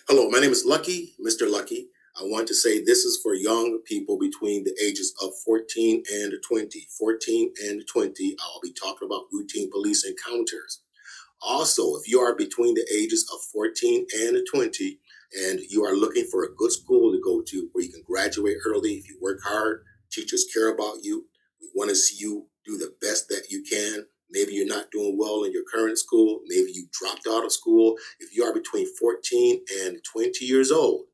Hello, my name is Lucky, Mr. Lucky. I want to say this is for young people between the ages of 14 and 20. 14 and 20, I'll be talking about routine police encounters. Also, if you are between the ages of 14 and 20 and you are looking for a good school to go to where you can graduate early, if you work hard, teachers care about you, we want to see you do the best that you can. Maybe you're not doing well in your current school. Maybe you dropped out of school. If you are between 14 and 20 years old,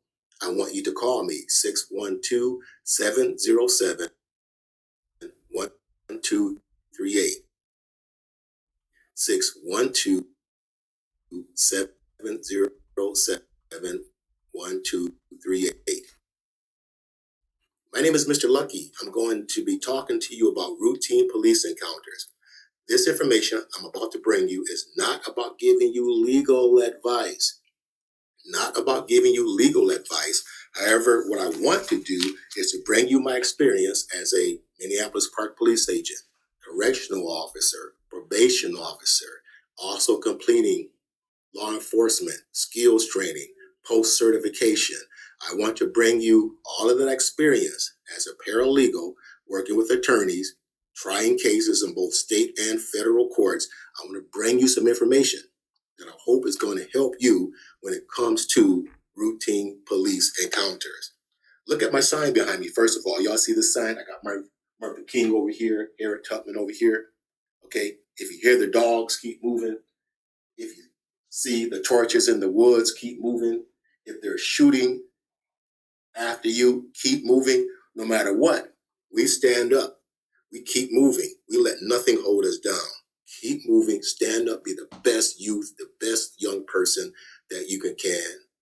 I want you to call me 612-707-1238. 612-707-1238. My name is Mr. Lucky. I'm going to be talking to you about routine police encounters. This information I'm about to bring you is not about giving you legal advice. Not about giving you legal advice. However, what I want to do is to bring you my experience as a Minneapolis Park police agent, correctional officer, probation officer, also completing law enforcement, skills training, post certification. I want to bring you all of that experience as a paralegal working with attorneys, trying cases in both state and federal courts. I want to bring you some information that I hope is going to help you when it comes to routine police encounters. Look at my sign behind me. First of all, y'all see the sign? I got Martin King over here, Eric Tubman over here. Okay, if you hear the dogs, keep moving. If you see the torches in the woods, keep moving. If they're shooting after you, keep moving. No matter what, we stand up. We keep moving. We let nothing hold us down. Keep moving, stand up, be the best youth, the best young person that you can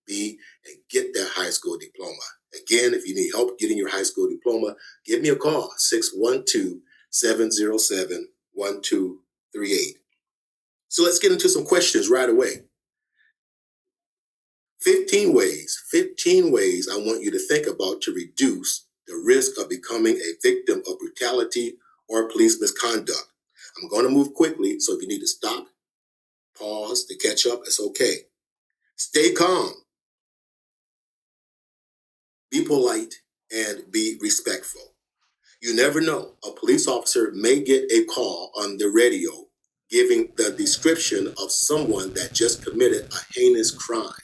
be, and get that high school diploma. Again, if you need help getting your high school diploma, give me a call, 612-707-1238. So let's get into some questions right away. 15 ways I want you to think about to reduce the risk of becoming a victim of brutality or police misconduct. I'm going to move quickly, so if you need to stop, pause to catch up, it's okay. Stay calm, be polite, and be respectful. You never know. A police officer may get a call on the radio giving the description of someone that just committed a heinous crime,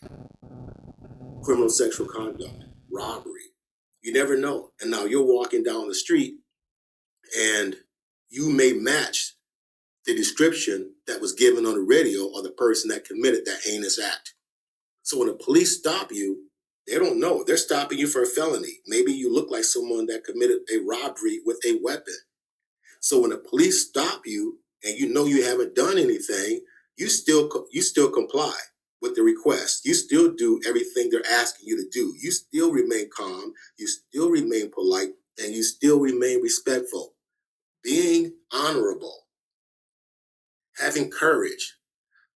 criminal sexual conduct, robbery. You never know. And now you're walking down the street and you may match the description that was given on the radio of the person that committed that heinous act. So when the police stop you, they don't know. They're stopping you for a felony. Maybe you look like someone that committed a robbery with a weapon. So when the police stop you and you know you haven't done anything, you still comply with the request. You still do everything they're asking you to do. You still remain calm, you still remain polite, and you still remain respectful. Being honorable, having courage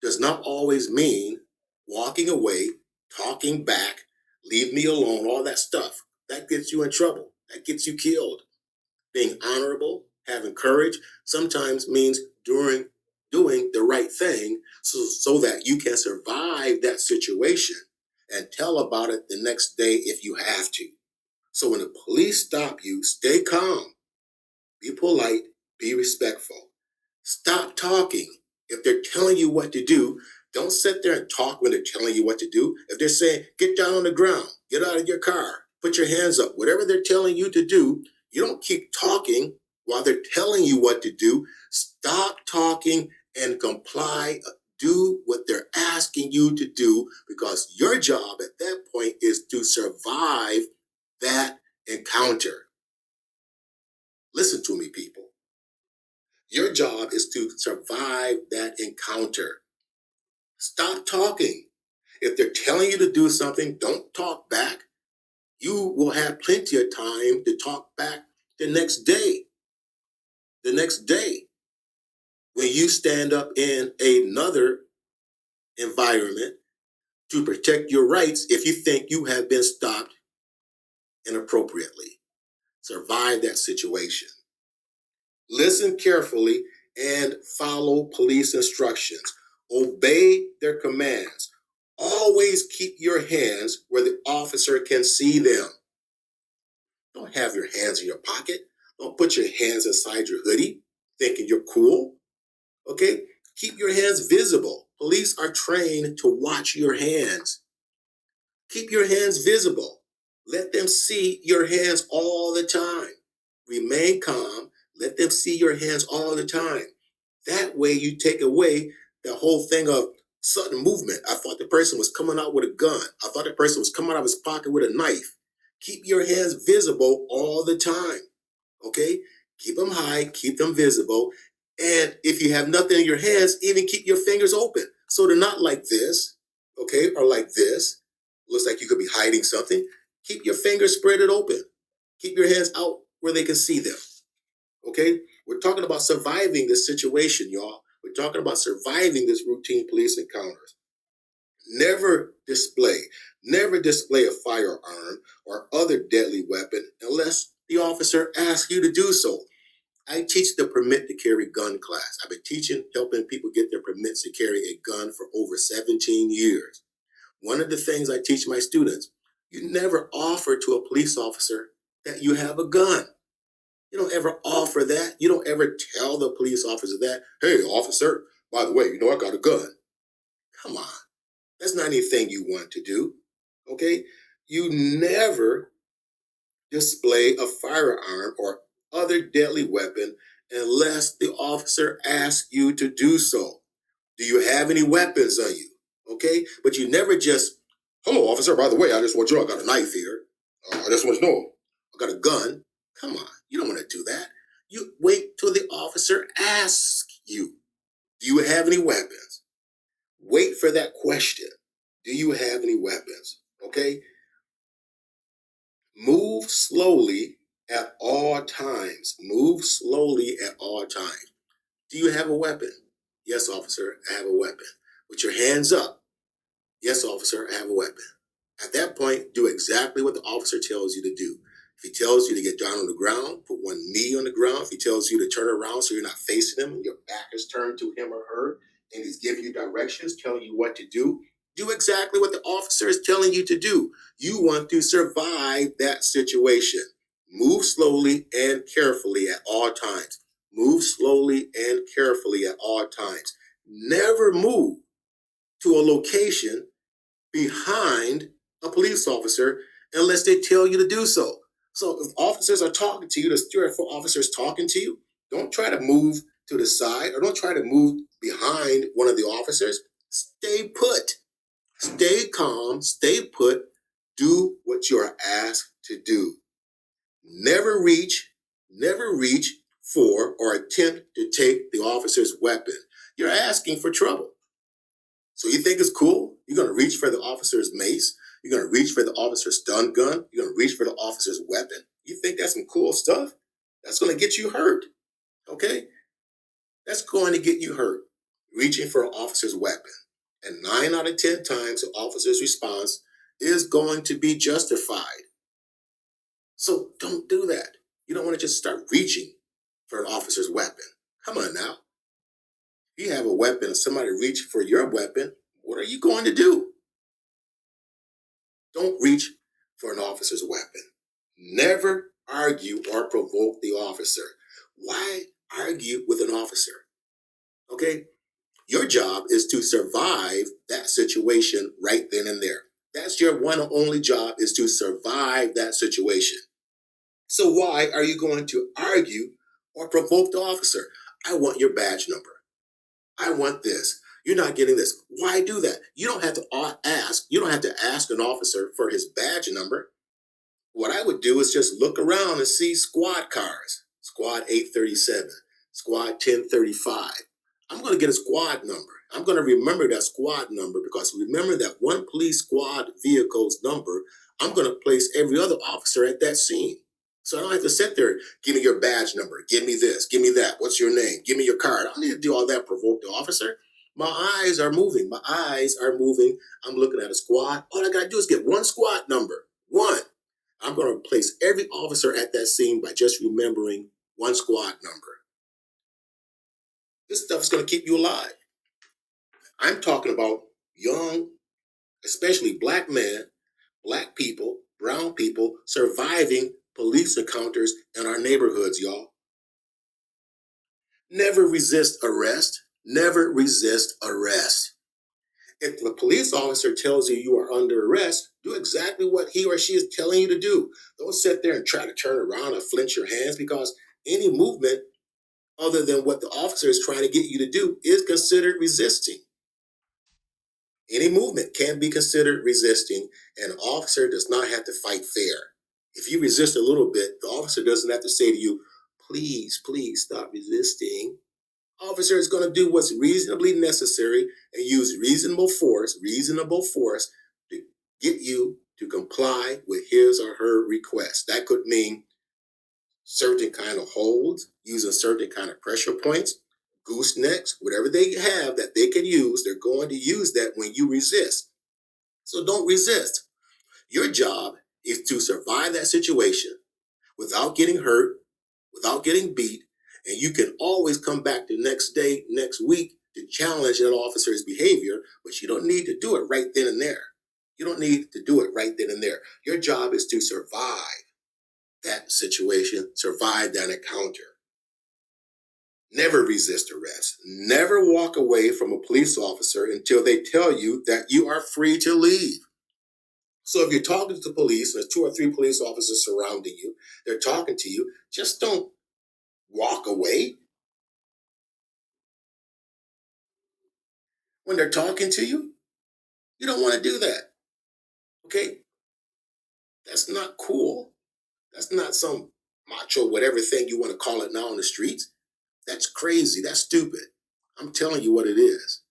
does not always mean walking away, talking back, leave me alone, all that stuff. That gets you in trouble. That gets you killed. Being honorable, having courage, sometimes means doing the right thing so that you can survive that situation and tell about it the next day if you have to. So when the police stop you, stay calm, be polite, be respectful. Stop talking. If they're telling you what to do, don't sit there and talk when they're telling you what to do. If they're saying, get down on the ground, get out of your car, put your hands up, whatever they're telling you to do, you don't keep talking while they're telling you what to do. Stop talking and comply. Do what they're asking you to do, because your job at that point is to survive that encounter. Listen to me, people. Your job is to survive that encounter. Stop talking. If they're telling you to do something, don't talk back. You will have plenty of time to talk back the next day. The next day, when you stand up in another environment to protect your rights, if you think you have been stopped inappropriately. Survive that situation. Listen carefully and follow police instructions. Obey their commands. Always keep your hands where the officer can see them. Don't have your hands in your pocket. Don't put your hands inside your hoodie thinking you're cool. Okay? Keep your hands visible. Police are trained to watch your hands. Keep your hands visible. Let them see your hands all the time. Remain calm. Let them see your hands all the time. That way you take away the whole thing of sudden movement. I thought the person was coming out with a gun. I thought the person was coming out of his pocket with a knife. Keep your hands visible all the time. Okay? Keep them high, keep them visible. And if you have nothing in your hands, even keep your fingers open. So they're not like this, okay, or like this. Looks like you could be hiding something. Keep your fingers spread open. Keep your hands out where they can see them. Okay? We're talking about surviving this situation, y'all. We're talking about surviving this routine police encounters. Never display a firearm or other deadly weapon unless the officer asks you to do so. I teach the permit to carry gun class. I've been helping people get their permits to carry a gun for over 17 years. One of the things I teach my students, you never offer to a police officer that you have a gun. You don't ever offer that. You don't ever tell the police officer that, hey, officer, by the way, I got a gun. Come on. That's not anything you want to do. Okay? You never display a firearm or other deadly weapon unless the officer asks you to do so. Do you have any weapons on you? Okay? But you never just, hello, officer, by the way, I just want you, I got a knife here. I just want to know, I got a gun. Come on, you don't want to do that. You wait till the officer asks you, do you have any weapons? Wait for that question. Do you have any weapons? Okay? Move slowly at all times. Move slowly at all times. Do you have a weapon? Yes, officer, I have a weapon. With your hands up. Yes, officer, I have a weapon. At that point, do exactly what the officer tells you to do. If he tells you to get down on the ground, put one knee on the ground. If he tells you to turn around so you're not facing him and your back is turned to him or her, and he's giving you directions, telling you what to do exactly what the officer is telling you to do. You want to survive that situation. Move slowly and carefully at all times. Move slowly and carefully at all times. Never move to a location behind a police officer unless they tell you to do so. So if officers are talking to you, there's 3 or 4 officers talking to you, don't try to move to the side or don't try to move behind one of the officers. Stay put. Stay calm. Stay put. Do what you are asked to do. Never reach for or attempt to take the officer's weapon. You're asking for trouble. So you think it's cool? You're going to reach for the officer's mace? You're going to reach for the officer's stun gun? You're going to reach for the officer's weapon? You think that's some cool stuff? That's going to get you hurt, okay? That's going to get you hurt, reaching for an officer's weapon. And 9 out of 10 times, the officer's response is going to be justified. So don't do that. You don't want to just start reaching for an officer's weapon. Come on now. If you have a weapon and somebody reach for your weapon, what are you going to do? Don't reach for an officer's weapon. Never argue or provoke the officer. Why argue with an officer? Okay? Your job is to survive that situation right then and there. That's your one and only job, is to survive that situation. So why are you going to argue or provoke the officer? I want your badge number. I want this. You're not getting this. Why do that? You don't have to ask. You don't have to ask an officer for his badge number. What I would do is just look around and see squad cars. Squad 837, squad 1035. I'm going to get a squad number. I'm going to remember that squad number, because remember that one police squad vehicle's number, I'm going to place every other officer at that scene. So I don't have to sit there, give me your badge number, give me this, give me that, what's your name, give me your card. I don't need to do all that, provoke the officer. My eyes are moving. My eyes are moving. I'm looking at a squad. All I got to do is get one squad number. One. I'm going to replace every officer at that scene by just remembering one squad number. This stuff is going to keep you alive. I'm talking about young especially black men, black people, brown people surviving police encounters in our neighborhoods, y'all. Never resist arrest. Never resist arrest. If the police officer tells you you are under arrest, do exactly what he or she is telling you to do. Don't sit there and try to turn around or flinch your hands, because any movement other than what the officer is trying to get you to do is considered resisting. Any movement can be considered resisting, and an officer does not have to fight fair. If you resist a little bit, the officer doesn't have to say to you, please, please stop resisting. Officer is going to do what's reasonably necessary and use reasonable force to get you to comply with his or her request. That could mean certain kind of holds, using certain kind of pressure points, goosenecks, whatever they have that they can use, they're going to use that when you resist. So don't resist. Your job is to survive that situation without getting hurt, without getting beat, and you can always come back the next day, next week to challenge that officer's behavior, but you don't need to do it right then and there. You don't need to do it right then and there. Your job is to survive that situation, survive that encounter. Never resist arrest. Never walk away from a police officer until they tell you that you are free to leave. So if you're talking to the police, there's 2 or 3 police officers surrounding you, they're talking to you, just don't walk away. When they're talking to you, you don't want to do that. Okay? That's not cool. That's not some macho, whatever thing you want to call it now on the streets. That's crazy. That's stupid. I'm telling you what it is.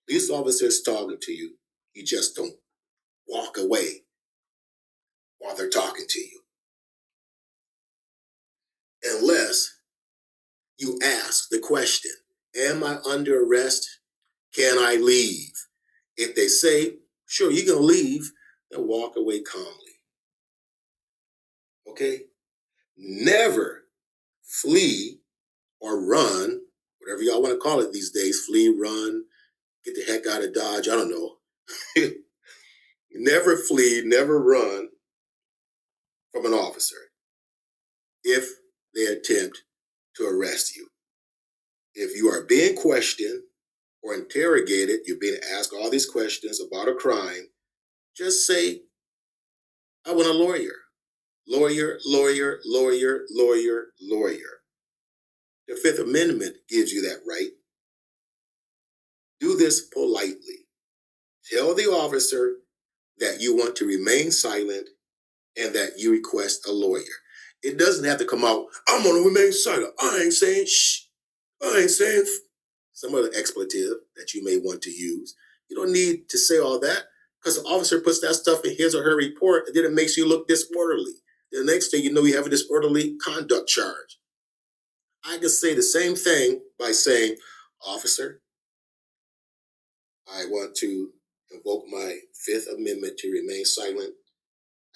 These officers talking to you, you just don't walk away while they're talking to you. Unless you ask the question, am I under arrest? Can I leave? If they say, sure, you can leave, then walk away calmly. Okay? Never flee or run, whatever y'all want to call it these days, flee, run, get the heck out of Dodge, I don't know. Never flee, never run from an officer if they attempt to arrest you. If you are being questioned or interrogated, you're being asked all these questions about a crime, just say, I want a lawyer. Lawyer, lawyer, lawyer, lawyer, lawyer. The Fifth Amendment gives you that right. Do this politely. Tell the officer that you want to remain silent and that you request a lawyer. It doesn't have to come out, I'm going to remain silent. I ain't saying shh. I ain't saying some other expletive that you may want to use. You don't need to say all that, because the officer puts that stuff in his or her report, and then it makes you look disorderly. The next thing you know, you have a disorderly conduct charge. I can say the same thing by saying, officer, I want to invoke my Fifth Amendment to remain silent.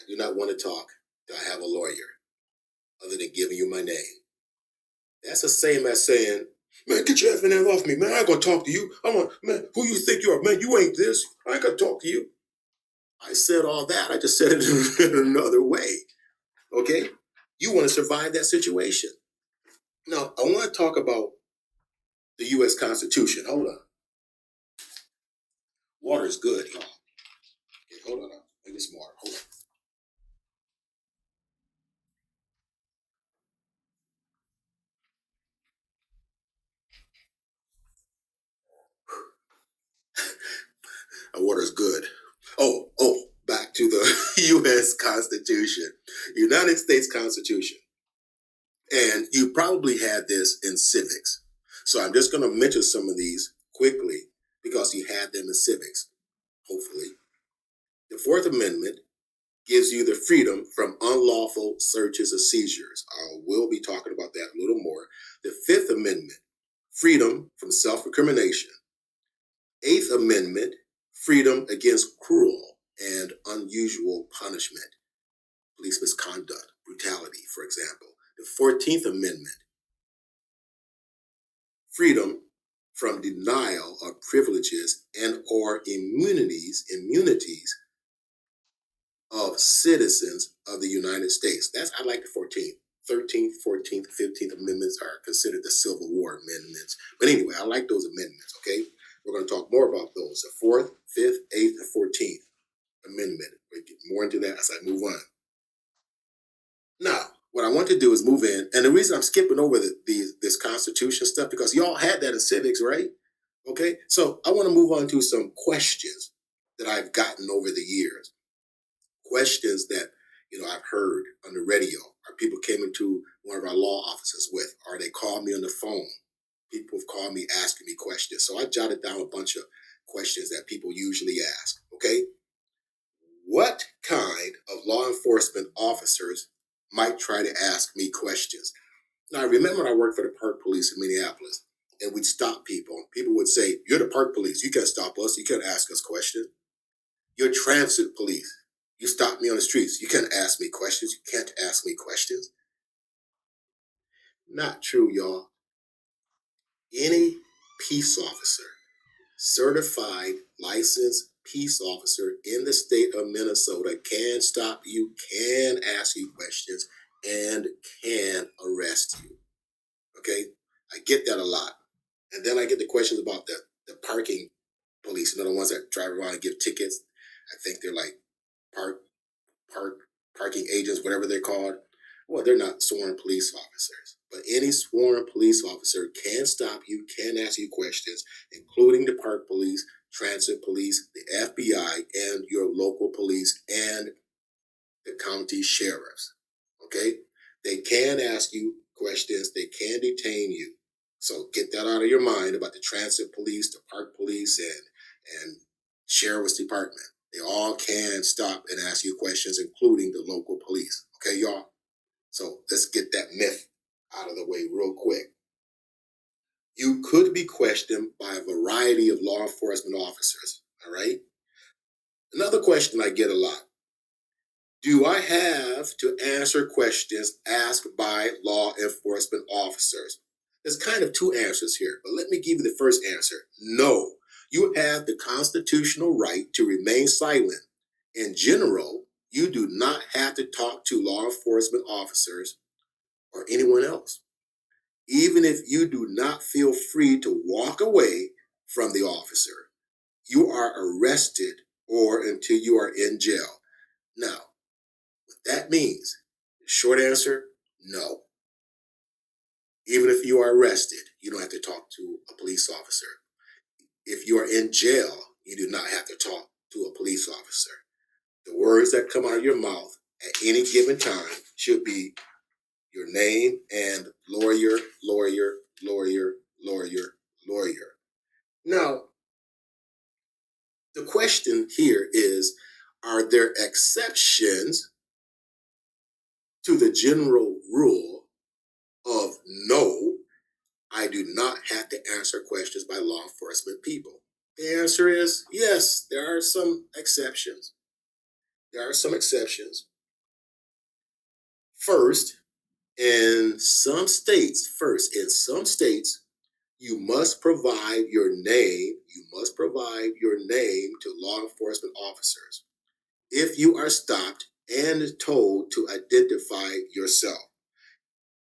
I do not want to talk till I have a lawyer, other than giving you my name. That's the same as saying, man, get your effing off me, man. I ain't gonna talk to you. Man, who you think you are? Man, you ain't this. I ain't gonna talk to you. I said all that. I just said it in another way. Okay? You want to survive that situation. Now, I want to talk about the U.S. Constitution. Hold on. Water is good, y'all. Okay, hold on. Make this more. Hold on. Water is good. Back to the U.S. Constitution, United States Constitution. And you probably had this in civics. So I'm just going to mention some of these quickly because you had them in civics, hopefully. The Fourth Amendment gives you the freedom from unlawful searches or seizures. I will be talking about that a little more. The Fifth Amendment, freedom from self-recrimination. Eighth Amendment, freedom against cruel and unusual punishment, police misconduct, brutality, for example. The 14th Amendment, freedom from denial of privileges and or immunities of citizens of the United States. I like the 14th. 13th, 14th, 15th Amendments are considered the Civil War amendments. But anyway, I like those amendments, okay? We're going to talk more about those. The 4th, 5th, 8th, and 14th Amendment. We'll get more into that as I move on. Now, what I want to do is move in, and the reason I'm skipping over this Constitution stuff, because y'all had that in civics, right? Okay, so I want to move on to some questions that I've gotten over the years. Questions that I've heard on the radio, or people came into one of our law offices with, or they called me on the phone. People have called me asking me questions. So I jotted down a bunch of questions that people usually ask. Okay, what kind of law enforcement officers might try to ask me questions? Now, I remember when I worked for the Park Police in Minneapolis, and we'd stop people. People would say, "You're the Park Police. You can't stop us. You can't ask us questions. You're transit police. You stop me on the streets. You can't ask me questions. You can't ask me questions." Not true, y'all. Any peace officer, certified, licensed peace officer in the state of Minnesota can stop you, can ask you questions, and can arrest you. Okay? I get that a lot. And then I get the questions about the parking police, the ones that drive around and give tickets. I think they're like parking agents, whatever they're called. Well, they're not sworn police officers. But any sworn police officer can stop you, can ask you questions, including the park police, transit police, the FBI, and your local police and the county sheriffs. Okay? They can ask you questions, they can detain you. So get that out of your mind about the transit police, the park police, and sheriff's department. They all can stop and ask you questions, including the local police. Okay, y'all? So let's get that myth out of the way real quick. You could be questioned by a variety of law enforcement officers. All right? Another question I get a lot. Do I have to answer questions asked by law enforcement officers? There's kind of two answers here, but let me give you the first answer. No, you have the constitutional right to remain silent. In general, you do not have to talk to law enforcement officers or anyone else. Even if you do not feel free to walk away from the officer, you are arrested or until you are in jail. Now, what that means, short answer, no. Even if you are arrested, you don't have to talk to a police officer. If you are in jail, you do not have to talk to a police officer. The words that come out of your mouth at any given time should be your name and lawyer, lawyer, lawyer, lawyer, lawyer. Now, the question here is, are there exceptions to the general rule of no, I do not have to answer questions by law enforcement people? The answer is yes, there are some exceptions. There are some exceptions. First, in some states, you must provide your name. You must provide your name to law enforcement officers if you are stopped and told to identify yourself.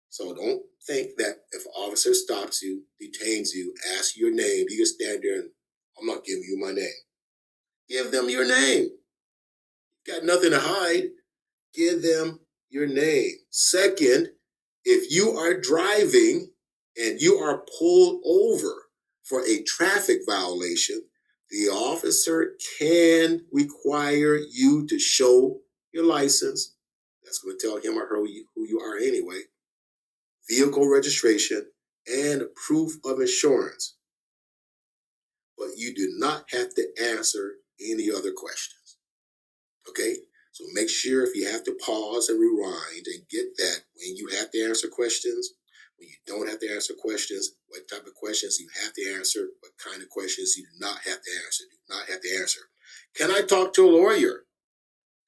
So don't think that if an officer stops you, detains you, asks you your name, you can stand there and I'm not giving you my name. Give them your name. You got nothing to hide. Give them your name. Second, if you are driving and you are pulled over for a traffic violation, the officer can require you to show your license. That's going to tell him or her who you are anyway. Vehicle registration and proof of insurance. But you do not have to answer any other questions. Okay? So make sure if you have to pause and rewind and get that when you have to answer questions, when you don't have to answer questions, what type of questions you have to answer, what kind of questions you do not have to answer, Can I talk to a lawyer?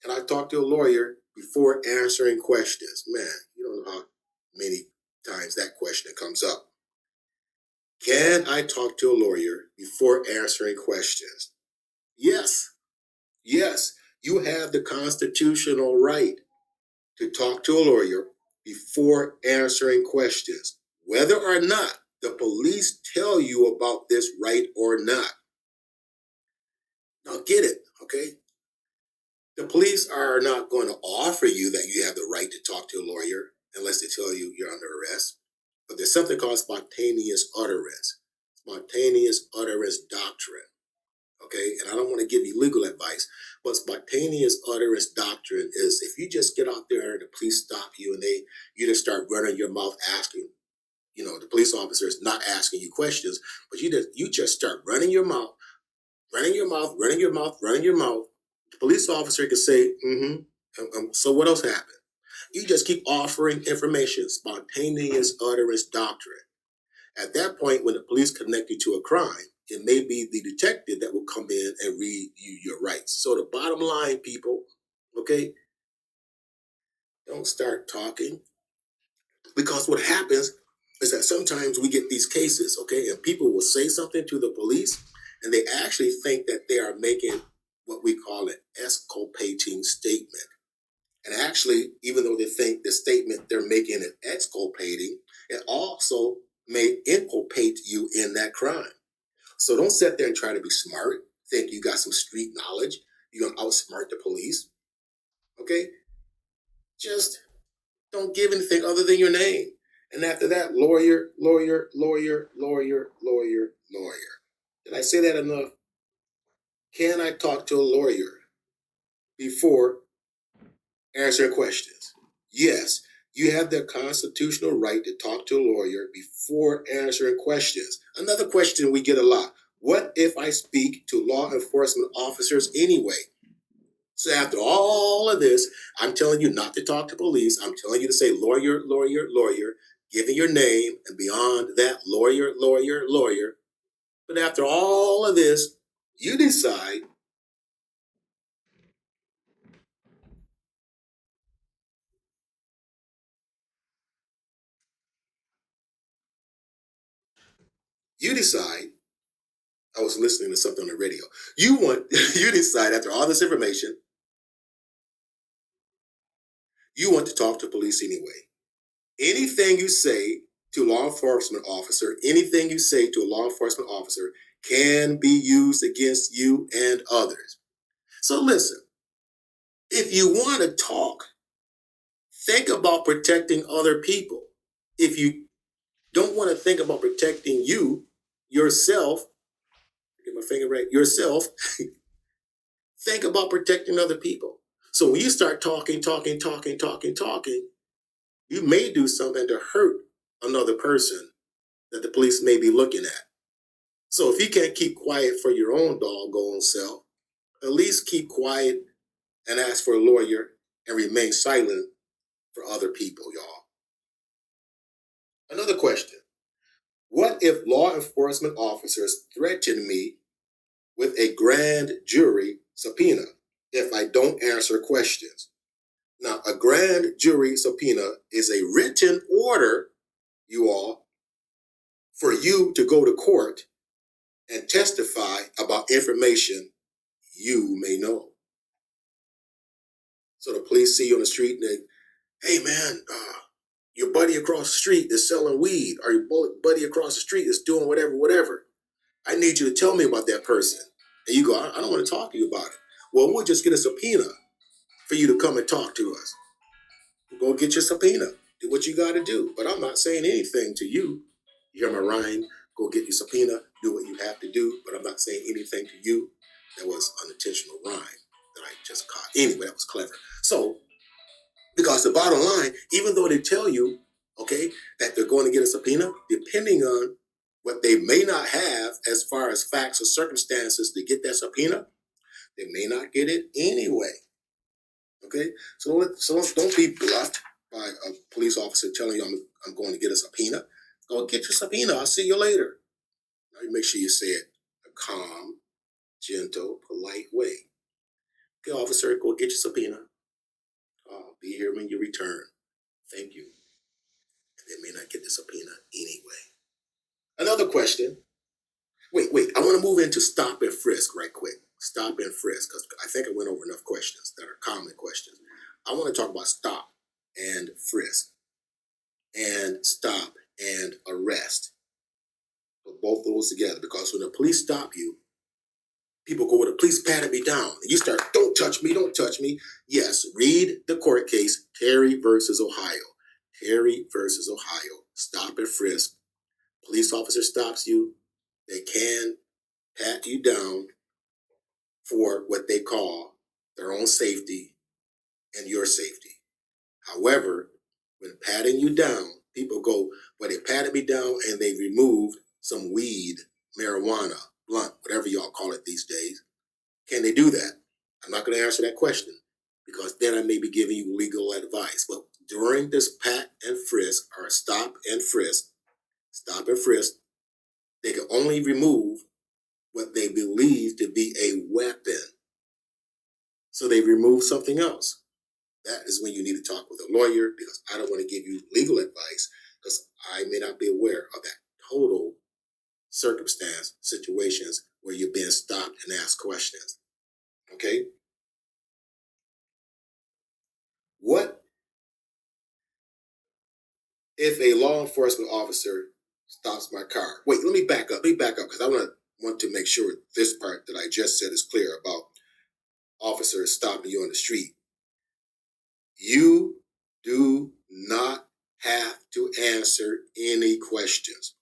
Can I talk to a lawyer before answering questions? Man, you don't know how many times that question comes up. Can I talk to a lawyer before answering questions? Yes, yes, you have the constitutional right to talk to a lawyer before answering questions, whether or not the police tell you about this right or not. Now, get it, okay? The police are not going to offer you that you have the right to talk to a lawyer unless they tell you you're under arrest. But there's something called spontaneous utterance doctrine. Okay, and I don't want to give you legal advice, but spontaneous utterance doctrine is if you just get out there and the police stop you and you just start running your mouth asking, the police officer is not asking you questions, but you just start running your mouth, running your mouth, running your mouth, running your mouth. The police officer can say, so what else happened? You just keep offering information, spontaneous utterance doctrine. At that point, when the police connect you to a crime, it may be the detective that will come in and read you your rights. So the bottom line, people, okay, don't start talking, because what happens is that sometimes we get these cases, okay, and people will say something to the police and they actually think that they are making what we call an exculpating statement. And actually, even though they think the statement they're making is exculpating, it also may inculpate you in that crime. So don't sit there and try to be smart, think you got some street knowledge, you're going to outsmart the police, okay? Just don't give anything other than your name. And after that, lawyer, lawyer, lawyer, lawyer, lawyer, lawyer. Did I say that enough? Can I talk to a lawyer before answering questions? Yes, you have the constitutional right to talk to a lawyer before answering questions. Another question we get a lot: what if I speak to law enforcement officers anyway? So after all of this, I'm telling you not to talk to police. I'm telling you to say lawyer, lawyer, lawyer, giving your name, and beyond that, lawyer, lawyer, lawyer. But after all of this, you decide you decide I was listening to something on the radio. You decide after all this information, you want to talk to police anyway. Anything you say to a law enforcement officer, anything you say to a law enforcement officer can be used against you and others. So listen, if you want to talk, think about protecting other people. If you don't want to think about protecting yourself, get my finger right, yourself, think about protecting other people. So when you start talking, you may do something to hurt another person that the police may be looking at. So if you can't keep quiet for your own doggone self, at least keep quiet and ask for a lawyer and remain silent for other people, y'all. Another question: what if law enforcement officers threaten me with a grand jury subpoena if I don't answer questions? Now, a grand jury subpoena is a written order, you all, for you to go to court and testify about information you may know. So the police see you on the street and they, hey man, your buddy across the street is selling weed, or your buddy across the street is doing whatever. I need you to tell me about that person. And you go, I don't want to talk to you about it. Well, we'll just get a subpoena for you to come and talk to us. Go get your subpoena. Do what you got to do. But I'm not saying anything to you. You hear my rhyme? Go get your subpoena. Do what you have to do. But I'm not saying anything to you. That was unintentional rhyme that I just caught. Anyway, that was clever. So, because the bottom line, even though they tell you, okay, that they're going to get a subpoena, depending on what they may not have as far as facts or circumstances to get that subpoena, they may not get it anyway. Okay, so don't be bluffed by a police officer telling you I'm going to get a subpoena. Go get your subpoena. I'll see you later. Now you make sure you say it a calm, gentle, polite way. Okay, officer, go get your subpoena. I'll be here when you return. Thank you. And they may not get the subpoena anyway. Another another question. Wait. I want to move into stop and frisk right quick. Stop and frisk, because I think I went over enough questions that are common questions. I want to talk about stop and frisk and stop and arrest. Put both those together, because when the police stop you, people go, well, the police patted me down. And you start, don't touch me, don't touch me. Yes, read the court case, Terry versus Ohio. Terry versus Ohio. Stop and frisk. Police officer stops you. They can pat you down for what they call their own safety and your safety. However, when patting you down, people go, well, they patted me down and they removed some weed, marijuana, blunt, whatever y'all call it these days. Can they do that? I'm not going to answer that question, because then I may be giving you legal advice. But during this pat and frisk, or stop and frisk, they can only remove what they believe to be a weapon. So they remove something else. That is when you need to talk with a lawyer, because I don't want to give you legal advice, because I may not be aware of that total situations where you're being stopped and asked questions. Okay? What if a law enforcement officer stops my car? Wait, let me back up, because I want to make sure this part that I just said is clear about officers stopping you on the street. You do not have to answer any questions.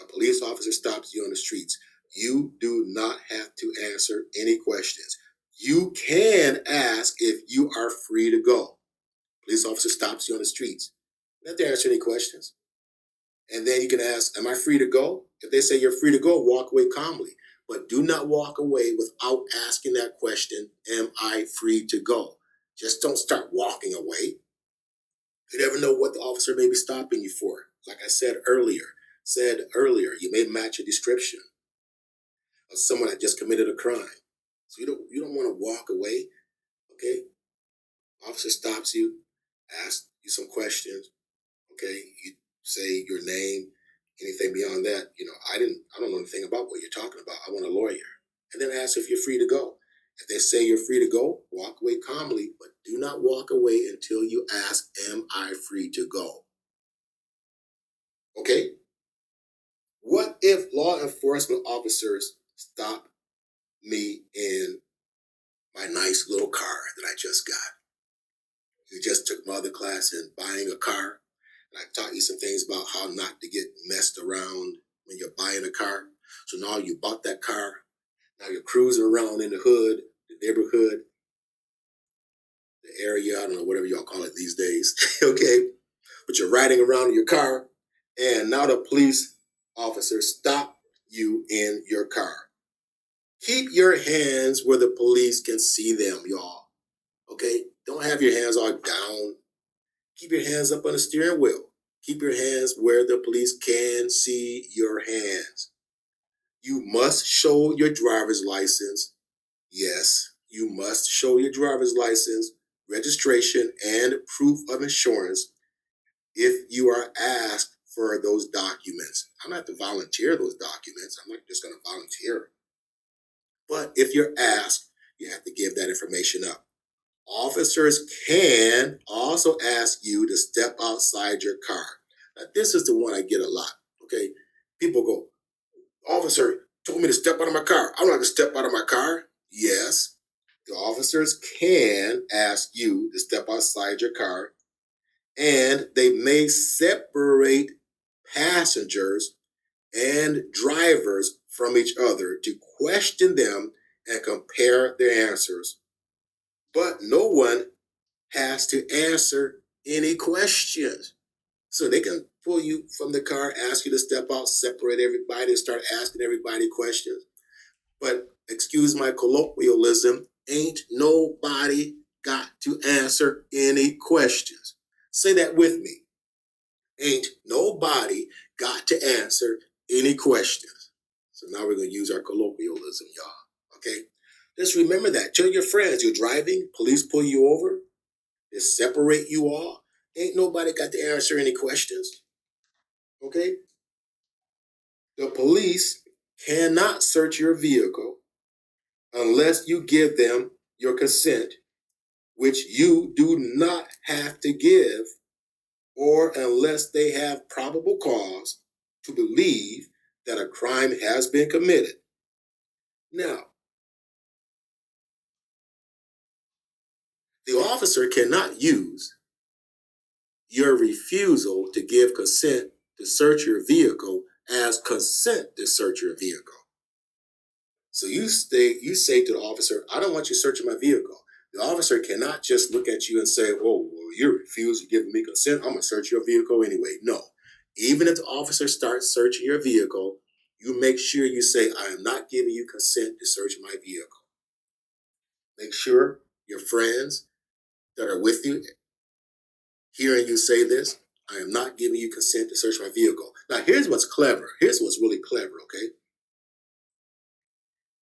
A police officer stops you on the streets. You do not have to answer any questions. You can ask if you are free to go. Police officer stops you on the streets. You don't have to answer any questions. And then you can ask, am I free to go? If they say you're free to go, walk away calmly. But do not walk away without asking that question, am I free to go? Just don't start walking away. You never know what the officer may be stopping you for. Like I said earlier, you may match a description of someone that just committed a crime. So you don't want to walk away. Okay? Officer stops you, asks you some questions. Okay, you say your name, anything beyond that. I don't know anything about what you're talking about. I want a lawyer. And then ask if you're free to go. If they say you're free to go, walk away calmly, but do not walk away until you ask, am I free to go? Okay? What if law enforcement officers stop me in my nice little car that I just got? You just took my other class in buying a car. And I taught you some things about how not to get messed around when you're buying a car. So now you bought that car. Now you're cruising around in the hood, the neighborhood, the area, I don't know, whatever y'all call it these days. Okay? But you're riding around in your car, and now the police officer stopped you in your car. Keep your hands where the police can see them, y'all. Okay? Don't have your hands all down. Keep your hands up on the steering wheel. Keep your hands where the police can see your hands. You must show your driver's license. Yes, you must show your driver's license, registration, and proof of insurance if you are asked for those documents. I'm not to volunteer those documents. I'm not just going to volunteer. But if you're asked, you have to give that information up. Officers can also ask you to step outside your car. Now, this is the one I get a lot. Okay, people go, officer told me to step out of my car. I don't have to step out of my car. Yes, the officers can ask you to step outside your car, and they may separate passengers and drivers from each other to question them and compare their answers. But no one has to answer any questions. So they can pull you from the car, ask you to step out, separate everybody, and start asking everybody questions. But excuse my colloquialism, ain't nobody got to answer any questions. Say that with me. Ain't nobody got to answer any questions. So now we're going to use our colloquialism, y'all. Okay? Just remember that. Tell your friends you're driving, police pull you over, they separate you all. Ain't nobody got to answer any questions. Okay? The police cannot search your vehicle unless you give them your consent, which you do not have to give, or unless they have probable cause to believe that a crime has been committed. Now, the officer cannot use your refusal to give consent to search your vehicle as consent to search your vehicle. So you say to the officer, I don't want you searching my vehicle. The officer cannot just look at you and say, oh, well, you refuse to give me consent, I'm going to search your vehicle anyway. No. Even if the officer starts searching your vehicle, you make sure you say, I am not giving you consent to search my vehicle. Make sure your friends that are with you, hearing you say this, I am not giving you consent to search my vehicle. Now, here's what's clever. Here's what's really clever, okay?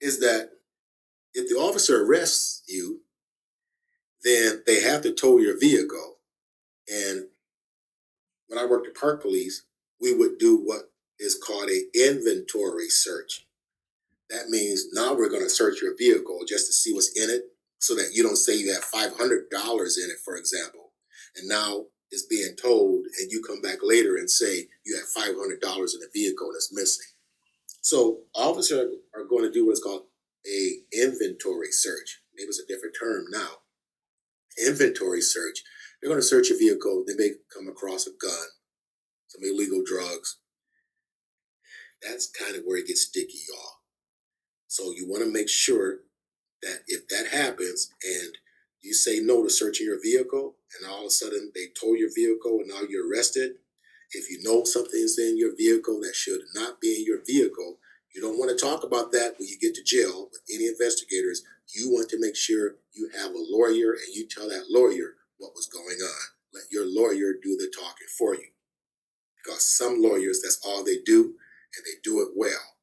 Is that if the officer arrests you, then they have to tow your vehicle. And when I worked at Park Police, we would do what is called an inventory search. That means now we're going to search your vehicle just to see what's in it, so that you don't say you have $500 in it, for example, and now it's being towed, and you come back later and say you have $500 in the vehicle that's missing. So officers are going to do what's called a inventory search. Maybe it's a different term now. Inventory search. They're going to search your vehicle. They may come across a gun, some illegal drugs. That's kind of where it gets sticky, y'all. So you want to make sure that if that happens and you say no to searching your vehicle, and all of a sudden they tow your vehicle and now you're arrested, if you know something is in your vehicle that should not be in your vehicle, you don't want to talk about that when you get to jail with any investigators. You want to make sure you have a lawyer and you tell that lawyer what was going on. Let your lawyer do the talking for you. Because some lawyers, that's all they do, and they do it well.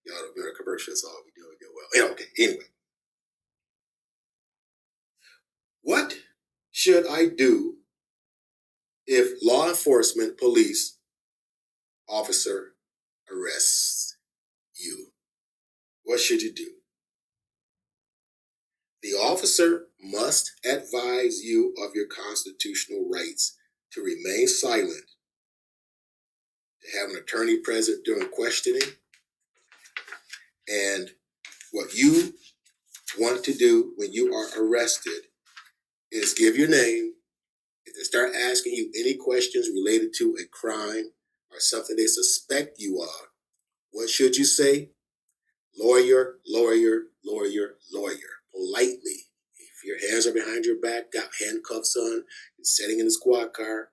Y'all don't know the commercial, that's all we do, we do it well. Okay, anyway. What should I do if law enforcement police officer arrests you? What should you do? The officer must advise you of your constitutional rights to remain silent, to have an attorney present during questioning, and what you want to do when you are arrested is give your name. If they start asking you any questions related to a crime or something they suspect you of, what should you say? Lawyer, lawyer, lawyer, lawyer. Politely. If your hands are behind your back, got handcuffs on, you're sitting in the squad car,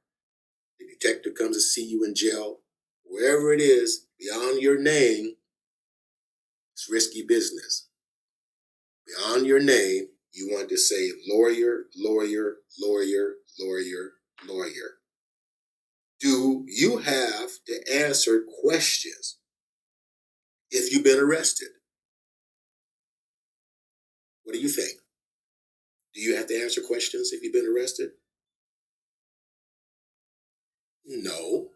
the detective comes to see you in jail, wherever it is, beyond your name, it's risky business. Beyond your name, you want to say lawyer, lawyer, lawyer, lawyer, lawyer. Do you have to answer questions if you've been arrested? What do you think? Do you have to answer questions if you've been arrested? No.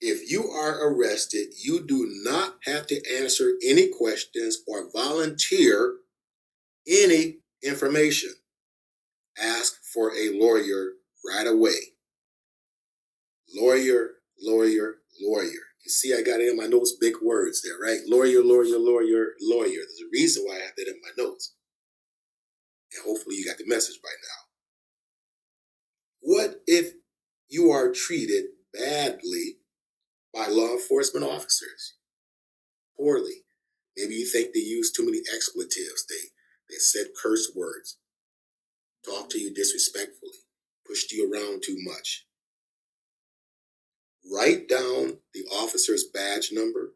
If you are arrested, you do not have to answer any questions or volunteer any information. Ask for a lawyer right away. Lawyer, lawyer, lawyer. You see, I got it in my notes, big words there, right? Lawyer, lawyer, lawyer, lawyer. There's a reason why I have that in my notes. And hopefully you got the message by now. What if you are treated badly by law enforcement officers? Poorly. Maybe you think they use too many expletives. They said curse words, talk to you disrespectfully, pushed you around too much. Write down the officer's badge number,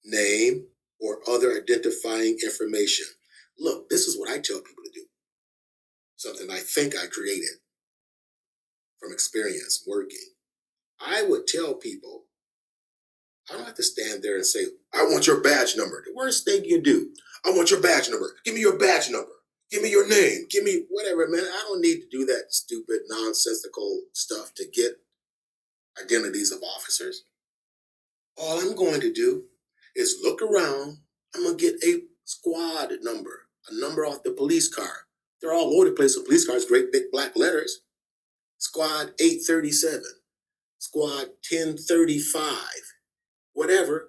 name, or other identifying information. Look, this is what I tell people to do. Something I think I created from experience working. I would tell people, I don't have to stand there and say, I want your badge number. The worst thing you do, I want your badge number. Give me your badge number. Give me your name. Give me whatever, man. I don't need to do that stupid, nonsensical stuff to get identities of officers. All I'm going to do is look around. I'm going to get a squad number, a number off the police car. They're all over the place with police cars, great big black letters. Squad 837, squad 1035, whatever.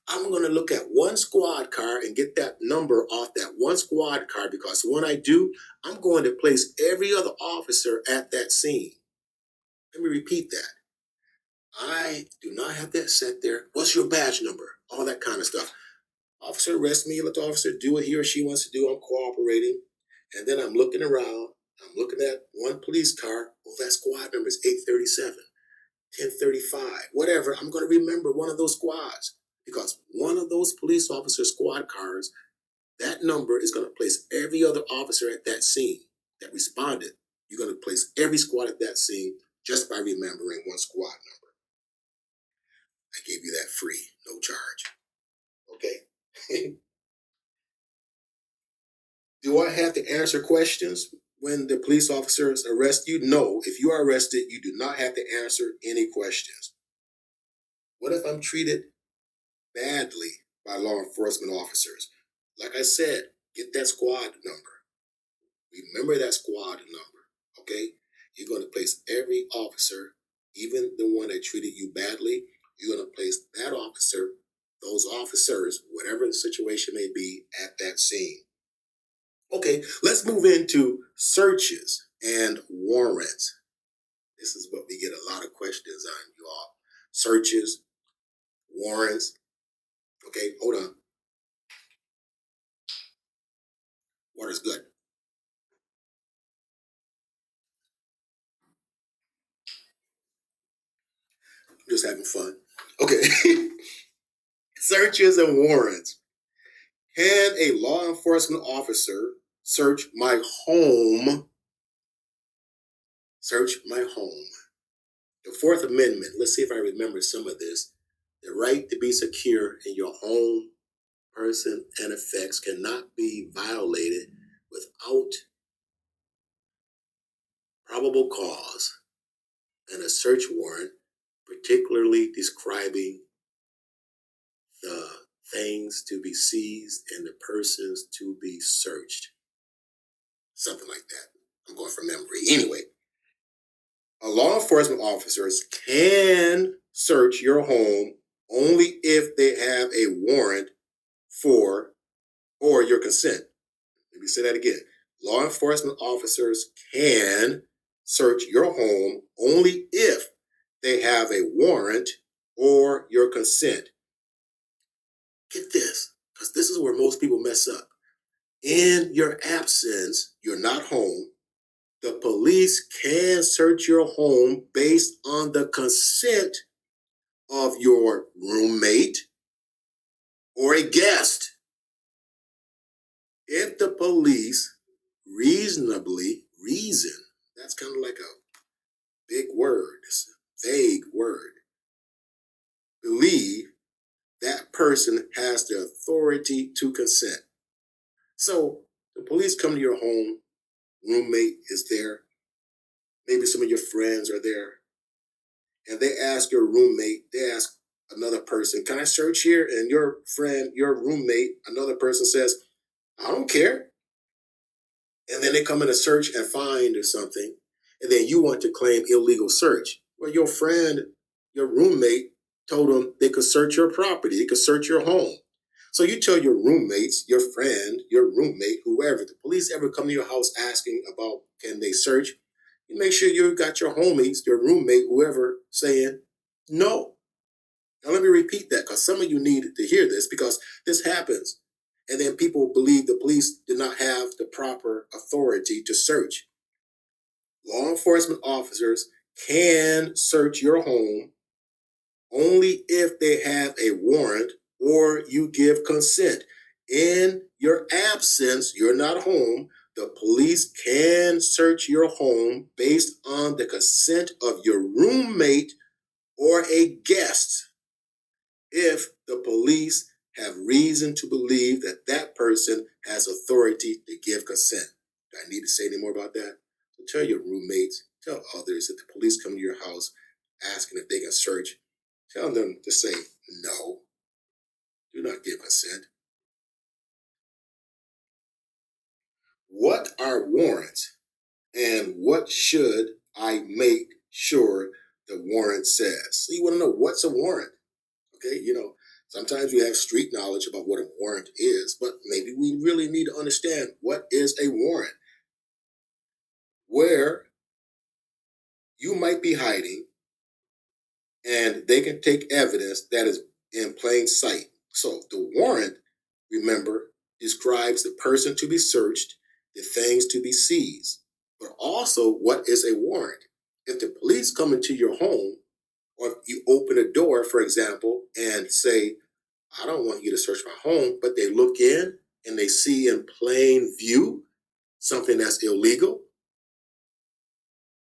I'm going to look at one squad car and get that number off that one squad car, because when I do, I'm going to place every other officer at that scene. Let me repeat that. I do not have that set there. What's your badge number? All that kind of stuff. Officer arrest me, let the officer do what he or she wants to do. I'm cooperating. And then I'm looking around. I'm looking at one police car. Oh, that squad number is 837, 1035, whatever. I'm going to remember one of those squads, because one of those police officer squad cars, that number is going to place every other officer at that scene that responded. You're going to place every squad at that scene just by remembering one squad number. I gave you that free, no charge. Okay? Do I have to answer questions when the police officers arrest you? No. If you are arrested, you do not have to answer any questions. What if I'm treated badly by law enforcement officers? Like I said, get that squad number. Remember that squad number, okay? You're going to place every officer, even the one that treated you badly, you're going to place that officer, those officers, whatever the situation may be, at that scene. Okay, let's move into searches and warrants. This is what we get a lot of questions on, you all. Searches, warrants. Okay, hold on. Water's good. I'm just having fun. Okay. Searches and warrants. Can a law enforcement officer search my home? Search my home. The Fourth Amendment, let's see if I remember some of this. The right to be secure in your home, person, and effects cannot be violated without probable cause and a search warrant, particularly describing the things to be seized and the persons to be searched. Something like that. I'm going from memory. Anyway, law enforcement officers can search your home only if they have a warrant for or your consent. Let me say that again. Law enforcement officers can search your home only if they have a warrant or your consent. Get this, because this is where most people mess up. In your absence, you're not home. The police can search your home based on the consent of your roommate or a guest. If the police reason, that's kind of like a big word, it's a vague word, believe that person has the authority to consent. So the police come to your home, roommate is there, maybe some of your friends are there, and they ask your roommate, they ask another person, can I search here? And your friend, your roommate, another person says, I don't care. And then they come in a search and find or something, and then you want to claim illegal search. Well, your friend, your roommate told them they could search your property, they could search your home. So you tell your roommates, your friend, your roommate, whoever, the police ever come to your house asking about can they search, you make sure you got your homies, your roommate, whoever, saying no. Now let me repeat that, because some of you need to hear this, because this happens. And then people believe the police do not have the proper authority to search. Law enforcement officers can search your home only if they have a warrant or you give consent. In your absence, you're not home, the police can search your home based on the consent of your roommate or a guest if the police have reason to believe that that person has authority to give consent. Do I need to say any more about that? So tell your roommates, tell others that the police come to your house asking if they can search, tell them to say no. Do not give consent. What are warrants, and what should I make sure the warrant says? So you want to know what's a warrant. Okay, sometimes we have street knowledge about what a warrant is, but maybe we really need to understand what is a warrant. Where you might be hiding and they can take evidence that is in plain sight. So the warrant, remember, describes the person to be searched, the things to be seized, but also what is a warrant. If the police come into your home, or if you open a door, for example, and say, I don't want you to search my home, but they look in and they see in plain view something that's illegal,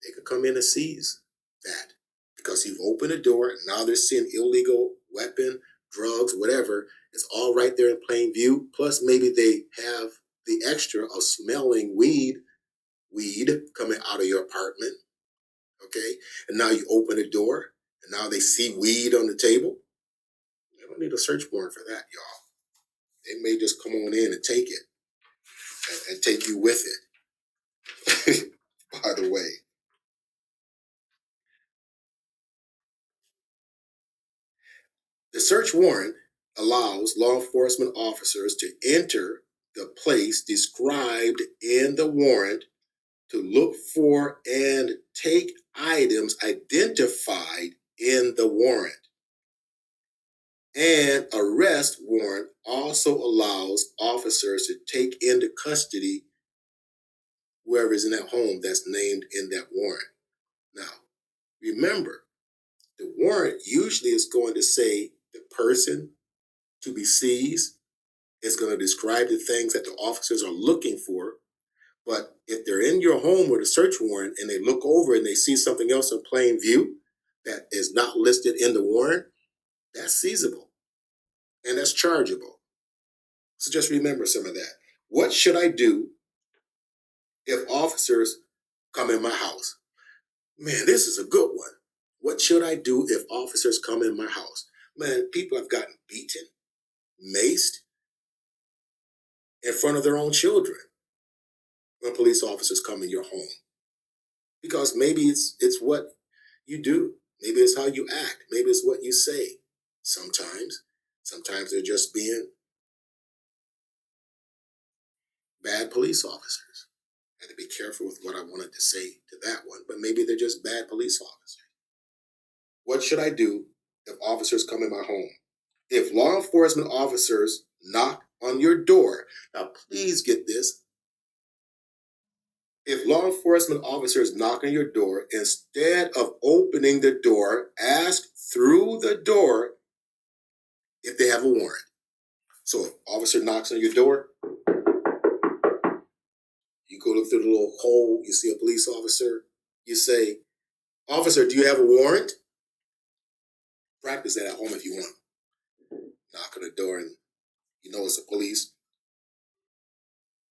they could come in and seize that because you've opened a door and now they're seeing illegal weapon, drugs, whatever. It's all right there in plain view. Plus, maybe they have the extra of smelling weed coming out of your apartment. Okay, and now you open a door and now they see weed on the table. They don't need a search warrant for that, y'all. They may just come on in and take it and take you with it. By the way, the search warrant allows law enforcement officers to enter the place described in the warrant to look for and take items identified in the warrant. An arrest warrant also allows officers to take into custody whoever is in that home that's named in that warrant. Now, remember, the warrant usually is going to say the person to be seized. It's going to describe the things that the officers are looking for. But if they're in your home with a search warrant and they look over and they see something else in plain view that is not listed in the warrant, that's seizable and that's chargeable. So just remember some of that. What should I do if officers come in my house? Man, this is a good one. What should I do if officers come in my house? Man, people have gotten beaten, maced in front of their own children when police officers come in your home. Because maybe it's what you do. Maybe it's how you act. Maybe it's what you say. Sometimes they're just being bad police officers. I had to be careful with what I wanted to say to that one, but maybe they're just bad police officers. What should I do if officers come in my home? If law enforcement officers knock on your door, now please get this. If law enforcement officers knock on your door, instead of opening the door, ask through the door if they have a warrant. So if officer knocks on your door, you go look through the little hole, you see a police officer, you say, officer, do you have a warrant? Practice that at home if you want. Knock on the door and you know it's the police.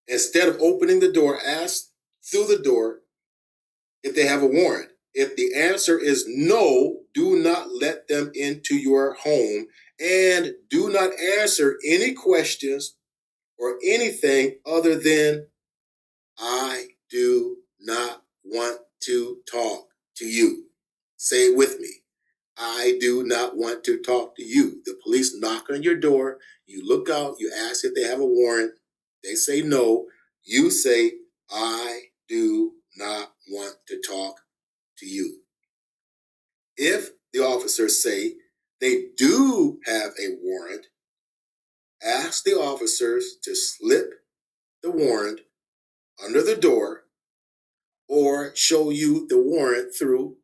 Instead of opening the door, ask through the door if they have a warrant. If the answer is no, do not let them into your home and do not answer any questions or anything other than, I do not want to talk to you. Say it with me. I do not want to talk to you. The police knock on your door. You look out. You ask if they have a warrant. They say no. You say, I do not want to talk to you. If the officers say they do have a warrant, ask the officers to slip the warrant under the door or show you the warrant through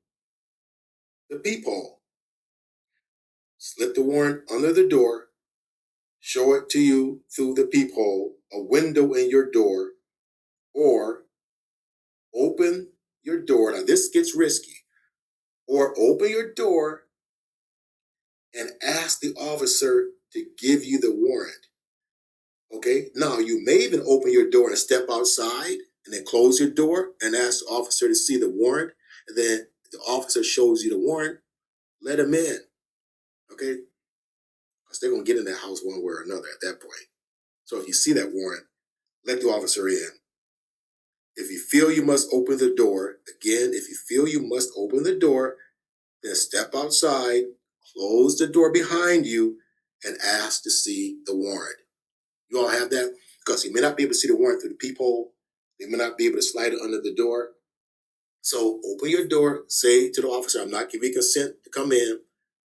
the peephole. Slip the warrant under the door, show it to you through the peephole, a window in your door, or open your door. Now this gets risky. Or open your door and ask the officer to give you the warrant. Okay? Now you may even open your door and step outside and then close your door and ask the officer to see the warrant. And then the officer shows you the warrant. let them in, okay? Because they're going to get in that house one way or another at that point. So if you see that warrant, let the officer in. If you feel you must open the door, again, if you feel you must open the door, then step outside, close the door behind you, and ask to see the warrant. You all have that? Because you may not be able to see the warrant through the peephole. They may not be able to slide it under the door. So open your door, say to the officer, I'm not giving you consent to come in,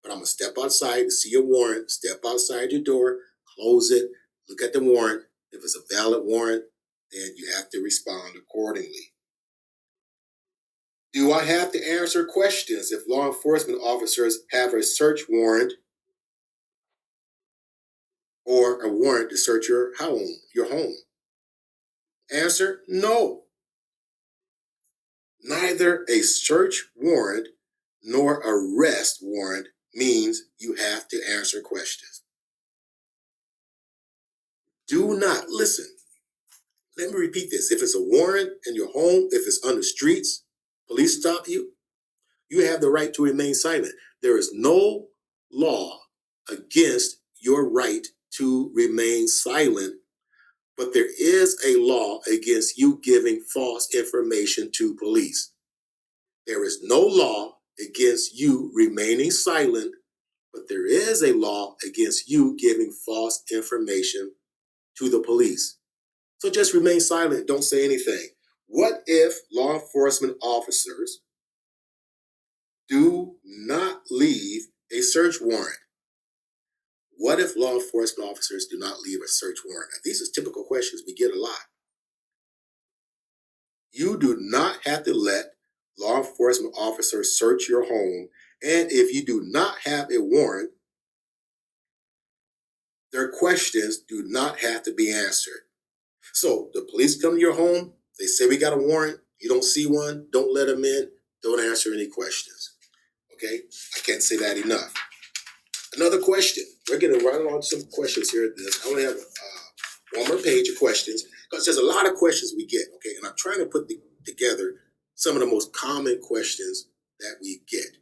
but I'm going to step outside to see your warrant. Step outside your door, close it, look at the warrant. If it's a valid warrant, then you have to respond accordingly. Do I have to answer questions if law enforcement officers have a search warrant or a warrant to search your home? Answer, no. Neither a search warrant nor arrest warrant means you have to answer questions. Do not listen. Let me repeat this. If it's a warrant in your home, if it's on the streets, police stop you, you have the right to remain silent. There is no law against your right to remain silent, but there is a law against you giving false information to police. There is no law against you remaining silent, but there is a law against you giving false information to the police. So just remain silent. Don't say anything. What if law enforcement officers do not leave a search warrant? What if law enforcement officers do not leave a search warrant? Now, these are typical questions we get a lot. You do not have to let law enforcement officers search your home. And if you do not have a warrant, their questions do not have to be answered. So the police come to your home, they say we got a warrant, you don't see one, don't let them in, don't answer any questions. Okay, I can't say that enough. Another question. We're getting right along some questions here. I only have one more page of questions because there's a lot of questions we get. Okay, and I'm trying to put together some of the most common questions that we get.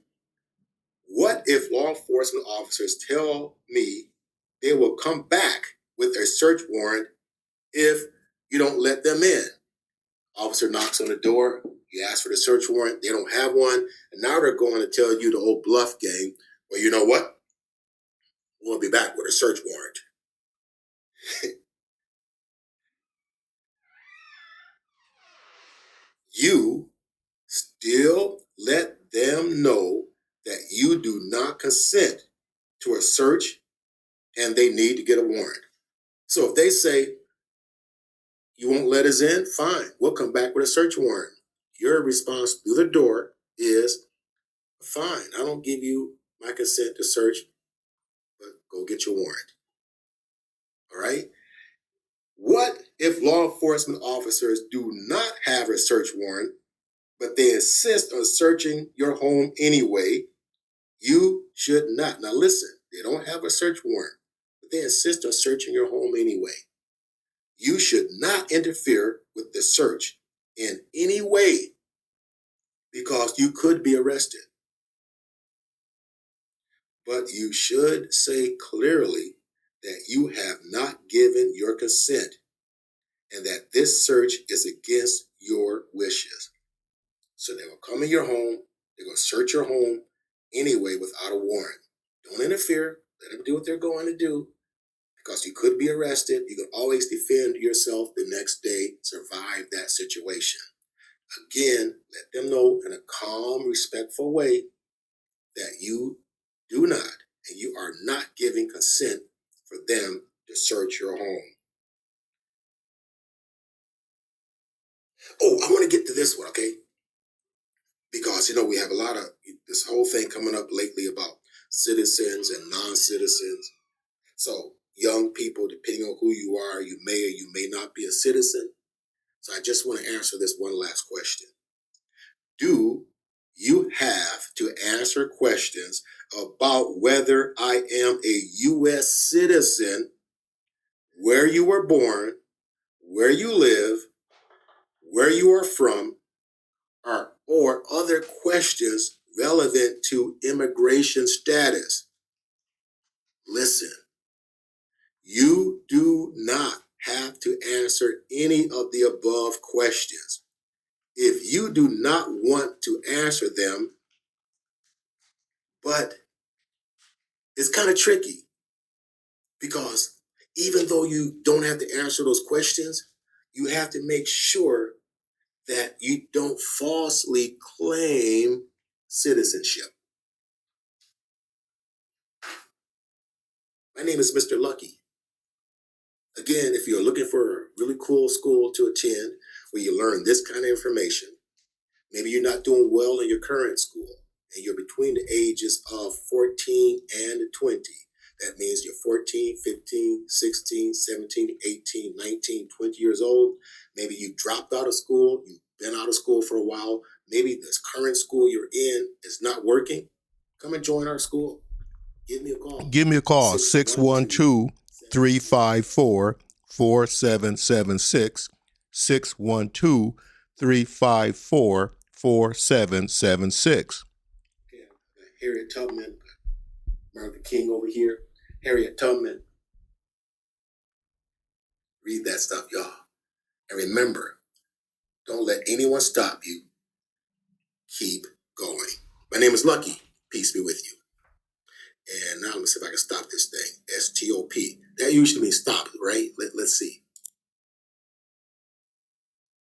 What if law enforcement officers tell me they will come back with a search warrant if you don't let them in? Officer knocks on the door, you ask for the search warrant, they don't have one, and now they're going to tell you the old bluff game. Well, you know what? We'll be back with a search warrant. You still let them know that you do not consent to a search and they need to get a warrant. So if they say, you won't let us in, fine, we'll come back with a search warrant. Your response through the door is, fine, I don't give you my consent to search, but go get your warrant. All right? What if law enforcement officers do not have a search warrant, but they insist on searching your home anyway? You should not. Now listen, they don't have a search warrant, but they insist on searching your home anyway. You should not interfere with the search in any way because you could be arrested. But you should say clearly that you have not given your consent and that this search is against your wishes. So they will come in your home, they're going to search your home anyway without a warrant. Don't interfere, let them do what they're going to do because you could be arrested. You can always defend yourself the next day, survive that situation. Again, let them know in a calm, respectful way that you do not and you are not giving consent for them to search your home. Oh, I want to get to this one, okay? Because, we have a lot of this whole thing coming up lately about citizens and non-citizens. So young people, depending on who you are, you may or you may not be a citizen. So I just want to answer this one last question. Do you have to answer questions about whether I am a U.S. citizen, where you were born, where you live, where you are from, or other questions relevant to immigration status. Listen, you do not have to answer any of the above questions. If you do not want to answer them, but it's kind of tricky because even though you don't have to answer those questions, you have to make sure that you don't falsely claim citizenship. My name is Mr. Lucky. Again, if you're looking for a really cool school to attend where you learn this kind of information, maybe you're not doing well in your current school and you're between the ages of 14 and 20. That means you're 14, 15, 16, 17, 18, 19, 20 years old. Maybe you dropped out of school. You've been out of school for a while. Maybe this current school you're in is not working. Come and join our school. Give me a call. Give me a call, 612-354-4776, 612-354-4776. Okay, Harriet Tubman, Martin King over here. Harriet Tubman. Read that stuff, y'all. And remember, don't let anyone stop you. Keep going. My name is Lucky. Peace be with you. And now let's see if I can stop this thing. STOP. That usually means stop, right? Let's see.